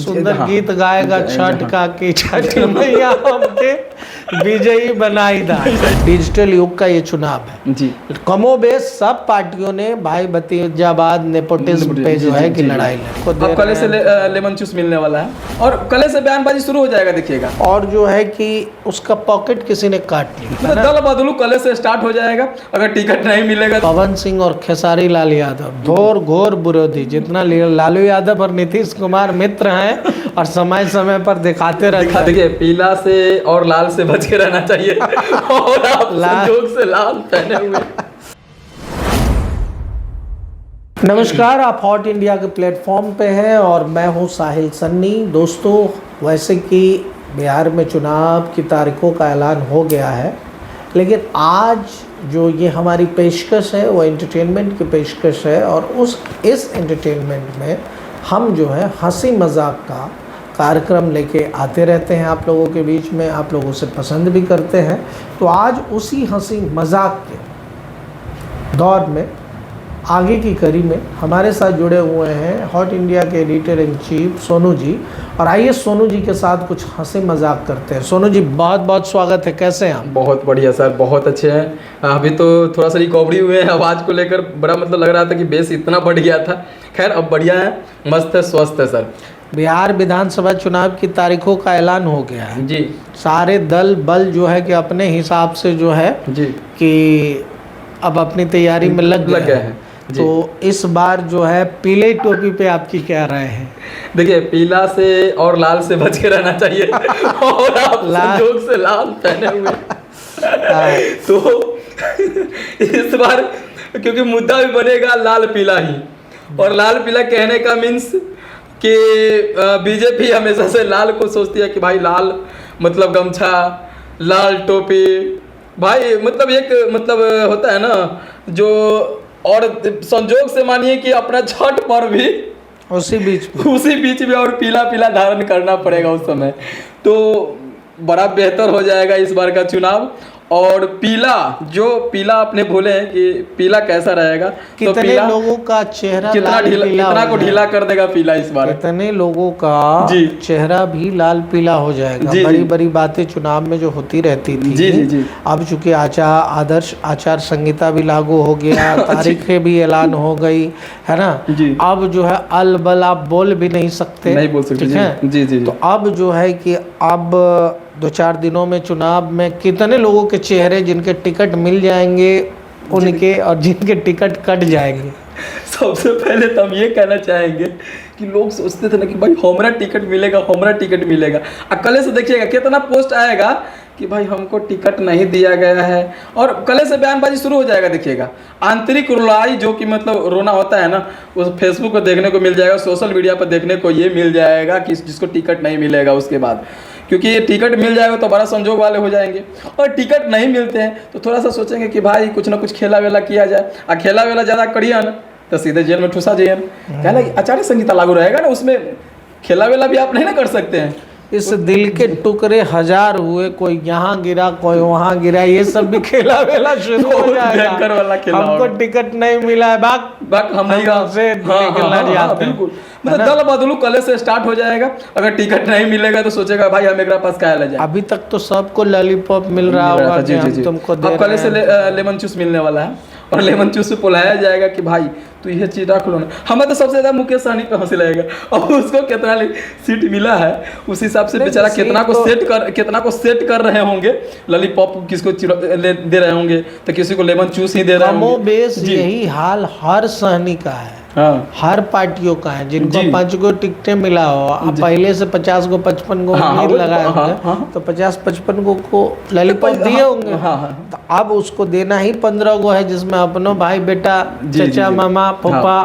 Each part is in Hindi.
सुंदर हाँ, गीत गाएगा छठ का कि छठ मैया हमके विजयी बनाई दा। डिजिटल युग का ये चुनाव है जी। कमोबेश सब पार्टियों ने भाई भतीजावाद नेपोटिज्म पे जो है कि लड़ाई लड़ी। अब कल से लेमन जूस मिलने वाला है और कल से बयानबाजी शुरू हो जाएगा, देखिएगा। और जो है कि उसका पॉकेट किसी ने काट लिया। दल बदलू कल से स्टार्ट हो जाएगा अगर टिकट नहीं मिलेगा। पवन सिंह और खेसारी लाल यादव घोर विरोधी, जितना लालू यादव और नीतीश कुमार मित्र हैं और समय समय पर दिखाते रहते हैं। देखिए, पीला से और लाल से बच के रहना चाहिए और आप संजोग से लाल पहने हुए। नमस्कार, आप हॉट इंडिया के प्लेटफॉर्म पे हैं और मैं हूं साहिल सन्नी। दोस्तों, वैसे कि बिहार में चुनाव की तारीखों का ऐलान हो गया है, लेकिन आज जो ये हमारी पेशकश है वो एंटरटेनमेंट की पेशकश है और इस एंटरटेनमेंट में हम जो है हंसी मजाक का कार्यक्रम लेके आते रहते हैं आप लोगों के बीच में, आप लोगों से पसंद भी करते हैं। तो आज उसी हंसी मजाक के दौर में आगे की कड़ी में हमारे साथ जुड़े हुए हैं हॉट इंडिया के editor in chief Sonu ji. और आइए सोनू जी के साथ कुछ हंसी मजाक करते हैं। सोनू जी, बहुत बहुत स्वागत है, कैसे हैं आप? बहुत बढ़िया सर, बहुत अच्छे हैं। अभी तो थोड़ा सा रिकवरी हुए हैं आवाज़ को लेकर, बड़ा मतलब लग रहा था कि बेस इतना बढ़ गया था। खैर अब बढ़िया है, मस्त है, स्वस्थ है सर। बिहार विधानसभा चुनाव की तारीखों का ऐलान हो गया है जी। सारे दल बल जो है कि अपने हिसाब से जो है जी कि अब अपनी तैयारी में लग गए हैं। तो इस बार जो है पीले टोपी पे आपकी क्या राय है? देखिए, पीला से और लाल से बच के रहना चाहिए और आप संजोग से लाल पहने हुए। तो इस बार क्योंकि मुद्दा भी बनेगा लाल पीला ही, और लाल पीला कहने का मीन्स कि बीजेपी हमेशा से लाल को सोचती है कि भाई लाल मतलब गमछा, लाल टोपी, भाई मतलब एक मतलब होता है ना जो, और संजोग से मानिए कि अपना छठ पर्व भी उसी बीच में और पीला पीला धारण करना पड़ेगा उस समय, तो बड़ा बेहतर हो जाएगा इस बार का चुनाव। और पीला पीला आपने बोले हैं कि पीला कैसा रहेगा, कितने तो पीला लोगों का चेहरा कितना को ढीला कर देगा पीला इस बार। कितने लोगों का चेहरा भी लाल पीला हो जाएगा। बड़ी बड़ी बातें चुनाव में जो होती रहती थी। जी। अब चूंकि आदर्श आचार संहिता भी लागू हो गया, तारीखें भी ऐलान हो गई है ना। अब जो है अल बल आप बोल भी नहीं सकते, ठीक है। जी। तो अब जो है कि अब 2-4 दिनों में चुनाव में कितने लोगों के चेहरे जिनके टिकट मिल जाएंगे उनके, और जिनके टिकट कट जाएंगे। सबसे पहले तो हम ये कहना चाहेंगे कि लोग सोचते थे ना कि भाई हमारा टिकट मिलेगा, हमारा टिकट मिलेगा। अब कल से देखिएगा कितना पोस्ट आएगा कि भाई हमको टिकट नहीं दिया गया है, और कल से बयानबाजी शुरू हो जाएगा। देखिएगा, आंतरिक रुलाई जो कि मतलब रोना होता है ना, वो फेसबुक पर देखने को मिल जाएगा, सोशल मीडिया पर देखने को ये मिल जाएगा कि जिसको टिकट नहीं मिलेगा उसके बाद, क्योंकि ये टिकट मिल जाएगा तो बड़ा संजोग वाले हो जाएंगे, और टिकट नहीं मिलते हैं तो थोड़ा सा सोचेंगे कि भाई कुछ ना कुछ खेला वेला किया जाए। और खेला वेला ज़्यादा करिए ना तो सीधे जेल में ठुसा जाइए। कहना आचार्य संहिता लागू रहेगा ना, उसमें खेला वेला भी आप नहीं ना कर सकते हैं। इस दिल के टुकड़े हजार हुए, कोई यहाँ गिरा कोई वहाँ गिरा, ये सब भी खेला वेला शुरू हो जाएगा। वाला हमको टिकट नहीं मिला है, बाक हम नहीं से निकलना चाहते। बिल्कुल, मतलब दल बदलू कल से स्टार्ट हो जाएगा। अगर टिकट नहीं मिलेगा तो सोचेगा भाई हम एक पास क्या ले जाए। अभी तक तो सबको लॉलीपॉप मिल रहा होगा, तुमको अब कल से लेमन जूस मिलने वाला है, और लेमन जूस से बुलाया जाएगा कि भाई तो यह चीज रख लो ना। हमें तो सबसे ज्यादा मुकेश सहनी पे हंसी लगेगा, और उसको कितना सीट मिला है उस हिसाब से बेचारा कितना को सेट कर रहे होंगे। लॉलीपॉप किसको दे रहे होंगे तो किसी को लेमन जूस ही दे रहे होंगे। यही हाल हर सहनी का है। हर पार्टियों का है। जिनको 5 गो टिकटें मिला हो, पहले से 50 गो 55 गो उम्मीद लगाए होंगे तो 50-55 गो को लॉलीपॉप दिए होंगे। तो अब उसको देना ही 15 गो है, जिसमें अपनों भाई बेटा चाचा मामा फूफा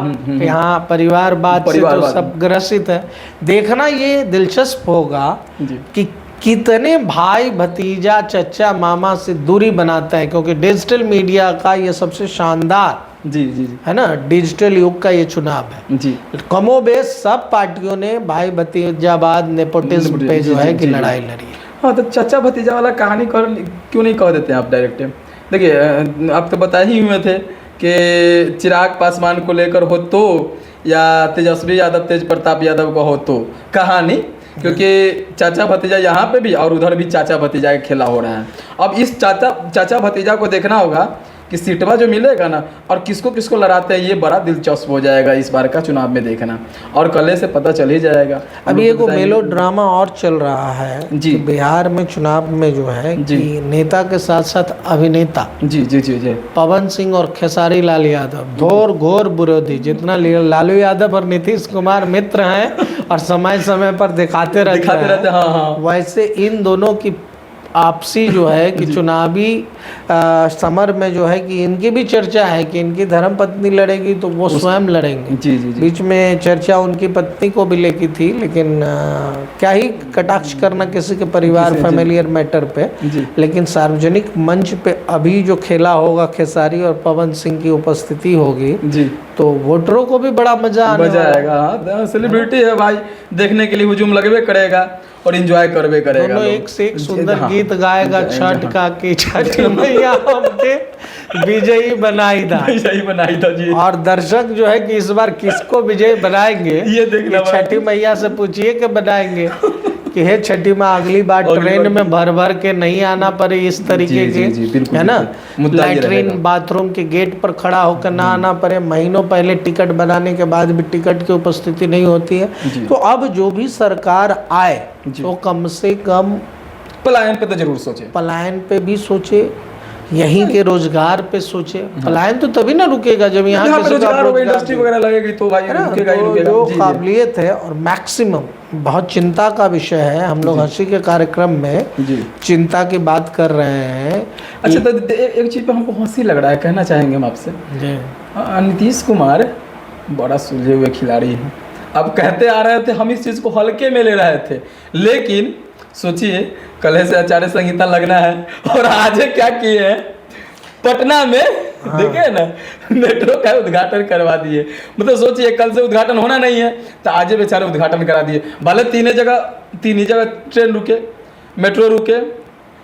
यहाँ परिवारवाद से तो सब ग्रसित है। देखना ये दिलचस्प होगा कि कितने भाई भतीजा चचा मामा से दूरी बनाता है, क्योंकि डिजिटल मीडिया का ये सबसे शानदार जी है ना, डिजिटल युग का ये चुनाव है। जी। कमोबेश सब पार्टियों ने भाई भतीजावाद नेपोटिज्म पे जो है कि लड़ाई लड़ी। हाँ, तो चचा भतीजा वाला कहानी क्यों नहीं कह देते हैं आप डायरेक्ट? देखिए, आप तो बता ही हुए थे कि चिराग पासवान को लेकर हो तो या तेजस्वी यादव तेज प्रताप यादव का हो तो कहानी, क्योंकि चाचा भतीजा यहाँ पे भी और उधर भी चाचा भतीजा का खेला हो रहा है। अब इस चाचा भतीजा को देखना होगा कि सीटवा जो मिलेगा ना और किसको किसको लड़ाते हैं, ये बड़ा दिलचस्प हो जाएगा इस बार का चुनाव में देखना, और कल से पता चल ही जाएगा। अभी एक मेलो ड्रामा और चल रहा है जी। कि बिहार में चुनाव में जो है कि नेता के साथ साथ अभिनेता जी जी जी जी पवन सिंह और खेसारी लाल यादव घोर विरोधी, जितना लालू यादव और नीतीश कुमार मित्र हैं और समय समय पर दिखाते रहते हैं, हाँ हाँ, वैसे इन दोनों की आपसी जो है कि चुनावी समर में जो है कि इनकी भी चर्चा है कि इनकी धर्मपत्नी लड़ेगी तो वो स्वयं लड़ेंगे। जी जी जी बीच में चर्चा उनकी पत्नी को भी लेकी थी, लेकिन क्या ही कटाक्ष करना किसी के परिवार फैमिलियर मैटर पे, जी लेकिन सार्वजनिक मंच पे अभी जो खेला होगा खेसारी और पवन सिंह की उपस्थिति होगी जी, तो वोटरों को भी बड़ा मजा आएगा। हाँ, सेलिब्रिटी है भाई, देखने के लिए हुजूम लगवे करेगा और एंजॉय करवे करेगा। दोनों एक से एक सुंदर गीत गाएगा छठ का कि छठी मैया हमके विजयी बनाई था, विजयी बनाई था जी। और दर्शक जो है कि इस बार किसको विजयी बनाएंगे ये देखना, छठी मैया से पूछिए कि बनाएंगे कि हे छठी माँ अगली बार ट्रेन में भर भर के नहीं आना पड़े इस तरीके के, है ना, लैट्रिन बाथरूम के गेट पर खड़ा होकर ना आना पड़े, महीनों पहले टिकट बनाने के बाद भी टिकट की उपस्थिति नहीं होती है। तो अब जो भी सरकार आए तो कम से कम पलायन पे तो जरूर सोचे, पलायन पे भी सोचे, यहीं के रोजगार पे सोचे। पलायन तो तभी ना रुकेगा जब यहाँ के रोजगार होगा, इंडस्ट्री वगैरह लगेगी तो भाई रुकेगा ही रुकेगा। जो काबिलियत है और मैक्सिमम बहुत चिंता का विषय है, हम लोग हंसी के कार्यक्रम में चिंता की बात कर रहे हैं। अच्छा, तो एक चीज पे हमको हंसी लग रहा है, कहना चाहेंगे हम आपसे, नीतीश कुमार बड़ा सुलझे हुए खिलाड़ी हैं। अब कहते आ रहे थे हम इस चीज को हल्के में ले रहे थे, लेकिन सोचिए कल से आचार्य संहिता लगना है और आज क्या किए हैं पटना में, देखे ना, मेट्रो का उद्घाटन करवा दिए। मतलब सोचिए कल से उद्घाटन होना नहीं है तो आज बेचारे उद्घाटन करा दिए। भले तीन ही जगह ट्रेन रुके, मेट्रो रुके,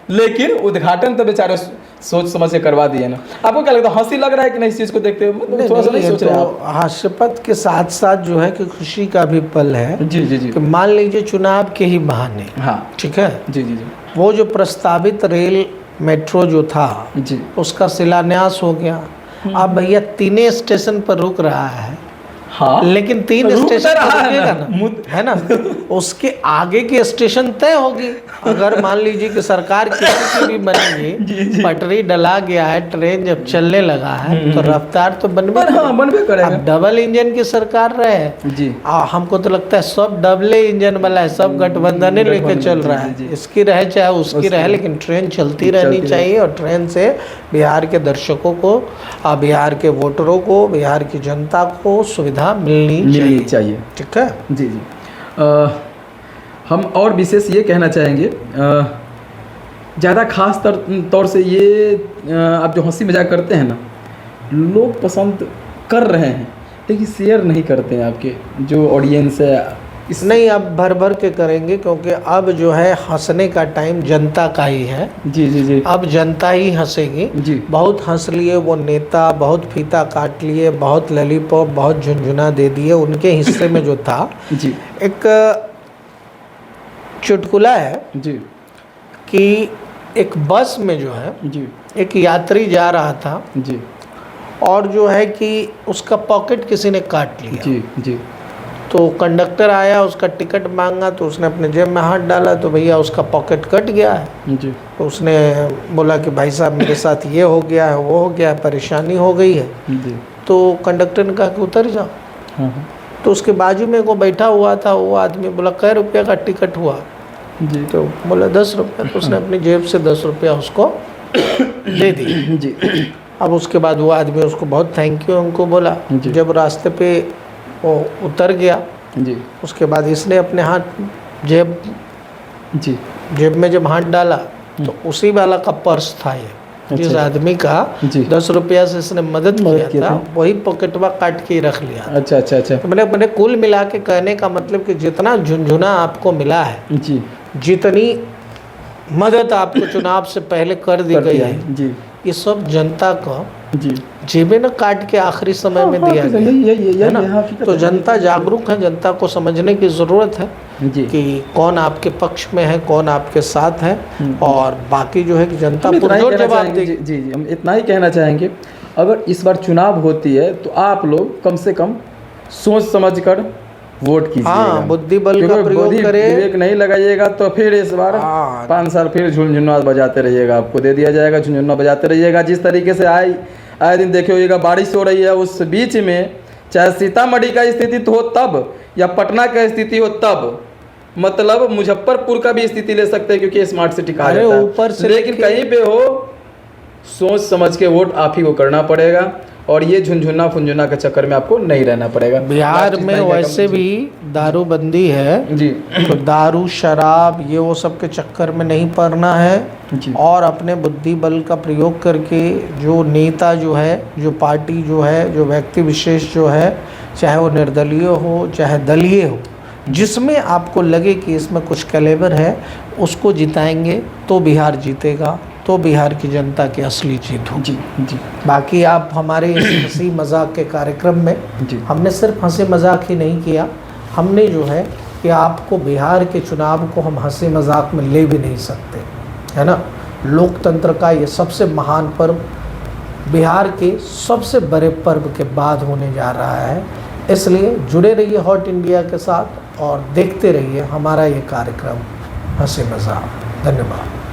लेकिन उद्घाटन तो बेचारे सोच समझ के करवा दिए ना। आपको क्या लगता है, हंसी लग रहा है कि नहीं इस चीज को देखते हुए? थोड़ा सा नहीं सोच रहे आप? हास्यपद के साथ साथ जो है कि खुशी का भी पल है। जी जी जी, कि मान लीजिए चुनाव के ही बहाने, हाँ ठीक है, जी जी जी, वो जो प्रस्तावित रेल मेट्रो जो था जी, उसका शिलान्यास हो गया। अब भैया 3 स्टेशन पर रुक रहा है, हाँ, लेकिन 3 स्टेशन पर रुकेगा ना, है ना, उसके आगे की स्टेशन तय होगी। अगर मान लीजिए कि सरकार किसी की भी बनेगी, पटरी डला गया है, ट्रेन जब चलने लगा है तो रफ्तार तो बनबे करेगा। अब डबल इंजन की सरकार रहे जी, हमको तो लगता है सब डबले इंजन वाला है, सब गठबंधन लेके चल रहा है, इसकी रहे चाहे उसकी रहे, लेकिन ट्रेन चलती रहनी चाहिए। और ट्रेन से बिहार के दर्शकों को, बिहार के वोटरों को, बिहार की जनता को सुविधा मिलनी चाहिए। ठीक है जी जी। हम और विशेष ये कहना चाहेंगे, ज़्यादा खास तौर से ये आप जो हंसी मजाक करते हैं ना, लोग पसंद कर रहे हैं लेकिन शेयर नहीं करते हैं। आपके जो ऑडियंस है नहीं, अब भर भर के करेंगे क्योंकि अब जो है हंसने का टाइम जनता का ही है। जी जी जी, अब जनता ही हंसेगी जी। बहुत हंस लिए वो नेता, बहुत फीता काट लिए, बहुत ललीपॉप, बहुत झुनझुना दे दिए। उनके हिस्से में जो था जी, एक चुटकुला है जी कि एक बस में जो है जी, एक यात्री जा रहा था जी, और जो है कि उसका पॉकेट किसी ने काट लिया। जी जी, तो कंडक्टर आया, उसका टिकट मांगा, तो उसने अपने जेब में हाथ डाला तो भैया उसका पॉकेट कट गया है। जी, तो उसने बोला कि भाई साहब मेरे साथ ये हो गया है, वो हो गया है, परेशानी हो गई है। जी, तो कंडक्टर ने कहा कि उतर जाओ। हाँ हाँ, तो उसके बाजू में को बैठा हुआ था, वो आदमी बोला कै रुपये का टिकट हुआ? जी, तो बोला 10 रुपये। तो उसने अपनी जेब से 10 रुपया उसको दे दी। जी, अब उसके बाद वो आदमी उसको बहुत थैंक यू उनको बोला। जी। जब रास्ते पे वो उतर गया, जी, उसके बाद इसने अपने हाथ जेब में जब हाथ डाला तो उसी वाला का पर्स था ये। जिस आदमी का 10 रुपया से इसने मदद किया था, वही पॉकेटवा काट के रख लिया। अच्छा अच्छा अच्छा, तो मैंने कुल मिला के कहने का मतलब कि जितना झुनझुना आपको मिला है, जी, जितनी मदद आपको चुनाव से पहले कर दी गई है, जी, ये सब जनता का जी जेबें न काट के आखिरी समय में दिया गया, है ना। तो जनता जागरूक है, जनता को समझने की ज़रूरत है जी कि कौन आपके पक्ष में है, कौन आपके साथ है, और बाकी जो है कि जनता हम इतना ही पुरजोर कहना जवाब चाहेंगे, देगी। जी जी हम इतना ही कहना चाहेंगे, अगर इस बार चुनाव होती है तो आप लोग कम से कम सोच समझ कर वोट कीजिएगा। हाँ, बुद्धि बल का क्योंकि प्रयोग बुद्धि करें। विवेक नहीं लगाइएगा तो फिर इस बार हाँ। 5 साल फिर झुनझुना बजाते रहिएगा, आपको दे दिया जाएगा, झुनझुना बजाते रहिएगा। जिस तरीके से आए दिन देखे होइएगा बारिश हो रही है, उस बीच में चाहे सीतामढ़ी का स्थिति तो हो तब, या पटना का स्थिति हो तब, मतलब मुजफ्फरपुर का भी स्थिति ले सकते हैं, क्योंकि स्मार्ट सिटी कहा अरे जाता है। ऊपर से लेकिन कहीं पे हो सोच समझ के वोट आप ही को करना पड़ेगा, और ये झुनझुना फुनझुना के चक्कर में आपको नहीं रहना पड़ेगा। बिहार लास्ट में इतना ही वैसे कहूँगा। भी दारूबंदी है, जी तो दारू शराब ये वो सब के चक्कर में नहीं पड़ना है, जी और अपने बुद्धि बल का प्रयोग करके जो नेता जो है, जो पार्टी जो है, जो व्यक्ति विशेष जो है, चाहे वो निर्दलीय हो चाहे दलीय हो, जिसमें आपको लगे कि इसमें कुछ कैलेबर है, उसको जिताएंगे तो बिहार जीतेगा, तो बिहार की जनता की असली जीत होगी। जी जी बाकी आप हमारे इस हंसी मजाक के कार्यक्रम में जी हमने सिर्फ हंसी मजाक ही नहीं किया, हमने जो है कि आपको बिहार के चुनाव को हम हंसी मजाक में ले भी नहीं सकते, है ना। लोकतंत्र का ये सबसे महान पर्व बिहार के सबसे बड़े पर्व के बाद होने जा रहा है, इसलिए जुड़े रहिए हॉट इंडिया के साथ और देखते रहिए हमारा ये कार्यक्रम हंसी मजाक। धन्यवाद।